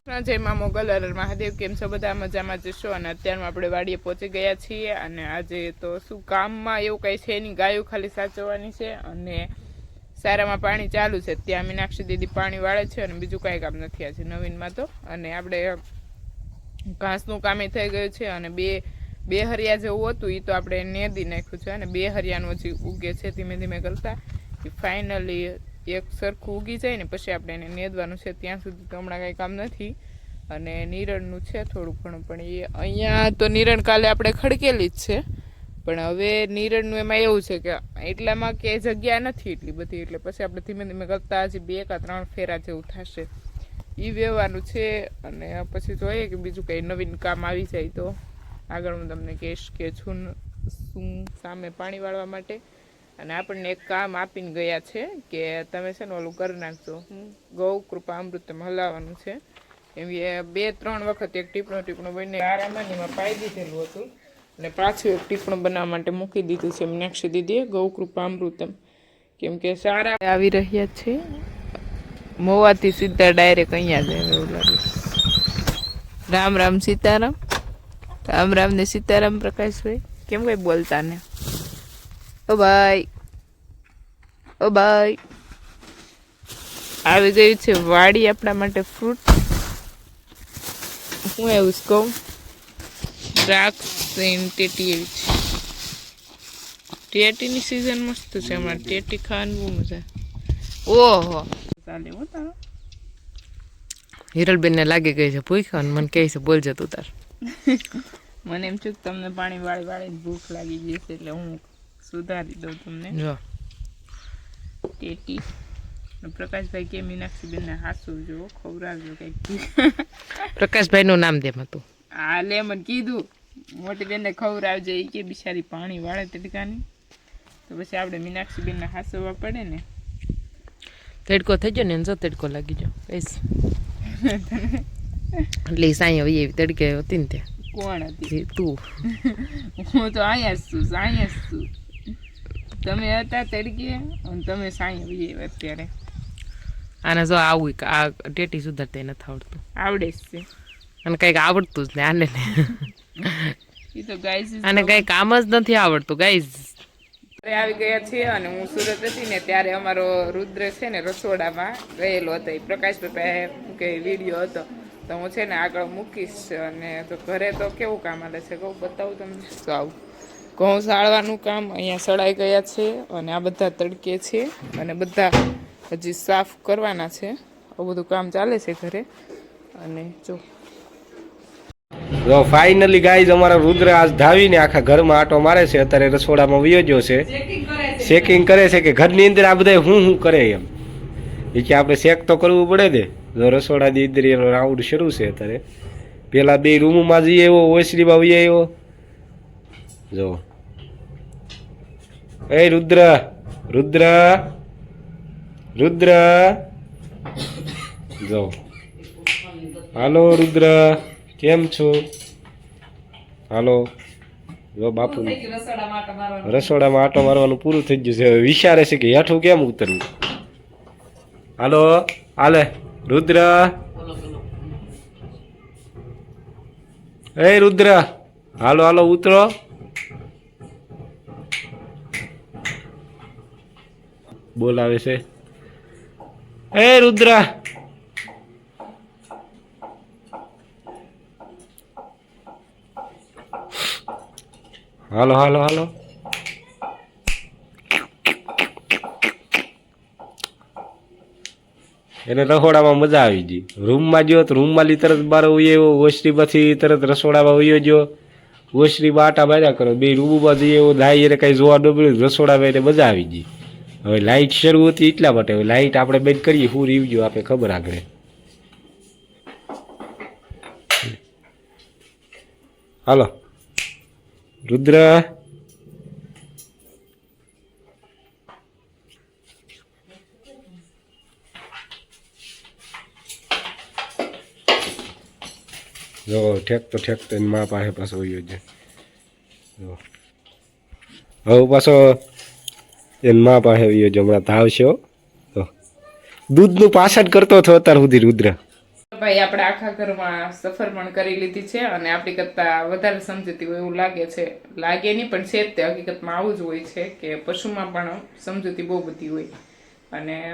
જય મા મોગલ મહાદેવ, કેમ છો બધા? મજામાં જશો. અને અત્યારમાં આપણે વાડીએ પહોંચી ગયા છીએ. અને આજે તો શું કામમાં એવું કંઈ છે નહીં, ગાયો ખાલી સાચવવાની છે અને સારામાં પાણી ચાલુ છે. ત્યાં મીનાક્ષી દીદી પાણી વાળે છે અને બીજું કાંઈ કામ નથી આજે નવીનમાં તો. અને આપણે ઘાસનું કામે થઈ ગયું છે અને બે હરિયા જેવું હતું એ તો આપણે નેદી નાખ્યું છે. અને બે હરિયાનું હજી ઉગે છે ધીમે ધીમે કરતા. ફાઇનલી એક સરખું ઉગી જાય ને પછી આપણે એને નેદવાનું છે. ત્યાં સુધી તો હમણાં કંઈ કામ નથી. અને નિરણનું છે થોડું ઘણું, પણ એ અહીંયા તો નિરણ કાલે આપણે ખડકેલી જ છે. પણ હવે નિરણનું એમાં એવું છે કે એટલામાં કે જગ્યા નથી એટલી બધી, એટલે પછી આપણે ધીમે ધીમે કરતા હજી 2 કે 3 ફેરા જેવું થશે એ વેવાનું છે. અને પછી જોઈએ કે બીજું કંઈ નવીન કામ આવી જાય તો આગળ હું તમને કહીશ કે શું સામે પાણી વાળવા માટે. અને આપણને એક કામ આપીને ગયા છે કે તમે છે ને ઓલું કરી નાખજો, ગૌ કૃપા અમૃતમ હલાવવાનું છે. એમ 2-3 વખત એક ટીપણું બને આરામાં એમાં પાઈ દીધેલું હતું અને પાછું એક ટીપણું બનાવવા માટે મૂકી દીધું છે મીનાક્ષી દીદીએ ગૌ કૃપા અમૃતમ. કેમ કે સારા આવી રહ્યા છે મોવાથી સીધા ડાયરેક્ટ અહીંયા જ એવું લાગે. રામ રામ સીતારામ, રામ રામ ને સીતારામ. પ્રકાશભાઈ કેમ કઈ બોલતા ને? ઓ ભાઈ, ઓ ભાઈ આવી ગયું છે વાડી આપણા માટે ફ્રૂટ. હું એવું કહું, દ્રાક્ષ ટેટી એવી છે. ટેટીની સિઝન મસ્ત છે હમણાં, ટેટી ખાવાની બહુ મજા. ઓહો ચાલે હો તારો. હિરલબેન ને લાગી ગઈ છે ભૂખ અને મને કહે છે બોલ જતું તાર. મને એમ છે કે તમને પાણી વાળી વાળી ભૂખ લાગી ગઈ છે એટલે હું સુધારી દઉં તમને. જો ટેટી પ્રકાશભાઈ કે મીનાક્ષી બેન ને હાસું જો ખવડાવજો કંઈક. પ્રકાશભાઈ નું નામ દેમ હતું. હા લે મને કીધું મોટી બેન ને ખવડાવજો એ કે બિચારી પાણી વાળે તડકાની, તો પછી આપણે મીનાક્ષી બેન ને હાસવા પડે ને. તડકો થઈ ગયો ને જો તડકો લાગી ગયો બસ. એટલે સાંઈ આવી એવી તડકે હતી ને ત્યાં. કોણ હતી? તું. હું તો અહીંયા જ છું. તમે હતા તડકે અને તમે સાંઈ આવી અત્યારે. આને જો આવું આ ટેટી સુધારતા નથી આવડતું. આવડે જ છે અને કંઈક આવડતું જ ને આને એ તો ગાઈઝ આને કંઈ કામ જ નથી આવડતું ગાઈઝ. આવી ગયા છીએ અને હું સુરત હતી ને ત્યારે અમારો રુદ્ર છે ને રસોડામાં ગયેલો હતો. એ પ્રકાશભાઈ કે વિડીયો હતો તો હું છે ને આગળ મૂકીશ. અને તો ઘરે તો કેવું કામ હાલે છે કહું, બતાવું તમને. તો આવું ઘઉં સાળવાનું કામ અહીંયા સળાઈ ગયા છે અને આ બધા તડકે છે અને બધા હજી સાફ કરવાના છે. આવું બધું કામ ચાલે છે ઘરે. અને જો ફાઇનલી ગાઈઝ અમારા રુદ્ર આજ ધાવીને આખા ઘરમાં આટો મારે છે. અત્યારે રસોડામાં વયો ગયો છે, ચેકિંગ કરે છે કે ઘરની અંદર આ બધા હું કરે એમ. એ કે આપણે ચેક તો કરવું પડે ને. જો રસોડાની અંદર એનો રાઉન્ડ શરૂ છે અત્યારે. પેલા 2 રૂમમાં જઈએ એવો ઓસરીમાં વહી આવ્યો. જો એ રુદ્ર રુદ્ર રુદ્ર જો હાલો રુદ્ર કેમ છો? હાલો જો બાપુ રસોડામાં આટો મારવાનું પૂરું થઈ ગયું છે. હવે વિચારે છે કે હેઠું કેમ ઉતરવું. હાલો હાલે રુદ્ર, એ રુદ્ર હાલો હાલો ઉતરો. બોલાવે છે એ રુદ્ર. હાલો હાલો હાલો. એને રસોડામાં મજા આવી ગઈ. રૂમમાં ગયો તો રૂમમાં તરત બહાર ઉયો, ઓસરીમાંથી તરત રસોડામાં ઉયો ગયો. ઓસરીમાં આટા માર્યા કરો. 2 રૂમમાં જઈએ એવો લાઈ એને કઈ જોવા ન મળ્યું. રસોડામાં એને મજા આવી ગઈ. હવે લાઇટ શરૂ હતી એટલા માટે. હવે લાઇટ આપણે બંધ કરીએ હું રીવજો આપણે ખબર આગળ. હાલો રુદ્ર જો ઠેકતો એની મા પાસે પાછો વયો છે. હવે પાછો એની મા પાસે વયો છે. હમણાં ધાવશે. દૂધનું પાછળ કરતો હતો અત્યાર સુધી રુદ્ર. ભાઈ આપણે આખા ઘરમાં સફર પણ કરી લીધી છે અને આપણી કરતા વધારે સમજૂતી હોય એવું લાગે છે. લાગે નહીં પણ છે જ તે, હકીકતમાં આવું જ હોય છે કે પશુમાં પણ સમજૂતી બહુ બધી હોય. અને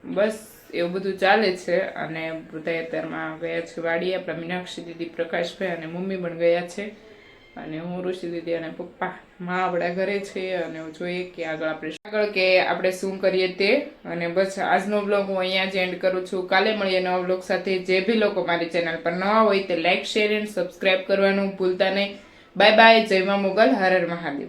બસ એવું બધું ચાલે છે. અને બધા અત્યારમાં ગયા છે વાડીએ. આપણા મીનાક્ષી દીદી, પ્રકાશભાઈ અને મમ્મી પણ ગયા છે. અને હું, ઋષિ દીદી અને પપ્પા માં આપણા ઘરે છે. અને જોઈએ કે આપણે શું કરીએ તે. અને બસ આજનો બ્લોગ હું અહીંયા જ એન્ડ કરું છું. કાલે મળીએ નવા બ્લોગ સાથે. જે બી લોકો મારી ચેનલ પર નવા હોય તે લાઈક, શેર એન્ડ સબસ્ક્રાઇબ કરવાનું ભૂલતા નહીં. Bye bye. જય મા મોગલ. હર હર મહાદેવ.